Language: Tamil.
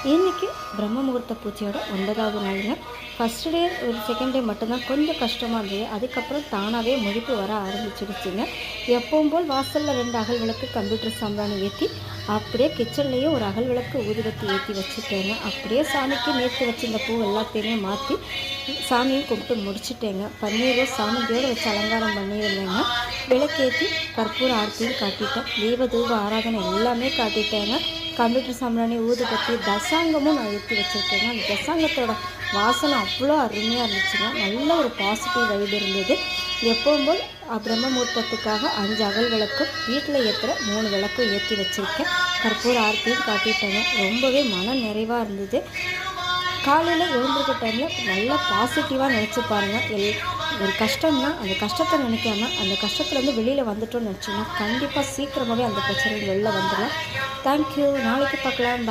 இன்றைக்கி பிரம்ம முகூர்த்த பூஜையோட 9வது நாளுங்க. ஃபஸ்ட்டு டே ஒரு செகண்ட் டே மட்டும்தான் கொஞ்சம் கஷ்டமாக இருந்தது. அதுக்கப்புறம் தானாகவே முழிப்பு வர ஆரம்பிச்சிடுச்சுங்க. எப்பவும் போல் வாசலில் 2 அகல் விளக்கு, கம்ப்யூட்டர் சாம்பிராணி ஏற்றி, அப்படியே கிச்சன்லேயும் ஒரு அகல் விளக்கு ஊதுபத்தி ஏற்றி வச்சுட்டேங்க. அப்படியே சாமிக்கு நேற்று வச்சுருந்த பூ எல்லாத்தையுமே மாற்றி சாமியும் கும்பிட்டு முடிச்சுட்டேங்க. பன்னீர் ரோஸ் சாமியோடு வச்சு அலங்காரம் பண்ணியிருந்தேங்க. விளக்கேற்றி கற்பூர ஆரத்தியும் காட்டிட்டேன். தீப தூப ஆராதனை எல்லாமே காட்டிட்டேங்க. கம்ப்யூட்டர் சாம்பிராணி, ஊதுபத்தி, தசாங்கமும் நான் ஏற்றி வச்சுருக்கேங்க. அந்த தசாங்கத்தோட வாசனை அவ்வளோ அருமையாக இருந்துச்சுங்க. நல்ல ஒரு பாசிட்டிவ் வைப் இருந்தது. எப்பவும் போல் பிரம்ம முகூர்த்தத்துக்காக 5 அகல் விளக்கும், வீட்டில் ஏற்றுற 3 விளக்கும் ஏற்றி வச்சுருக்கேன். கற்பூர ஆரத்தியும் காட்டிட்டேங்க. ரொம்பவே மன நிறைவாக இருந்தது. காலையில் எழுந்திருக்க டைமில் நல்லா பாசிட்டிவாக நினச்சி பாருங்கள். ஒரு கஷ்டம்னா அந்த கஷ்டத்தை நினைக்காம அந்த கஷ்டத்துலேருந்து வெளியில் வந்துட்டோம்னு நினச்சிங்கன்னா கண்டிப்பாக சீக்கிரமாகவே அந்த பிரச்சனைகள் வெளில வந்துடலாம். தேங்க்யூ. நாளைக்கு பார்க்கலாம்.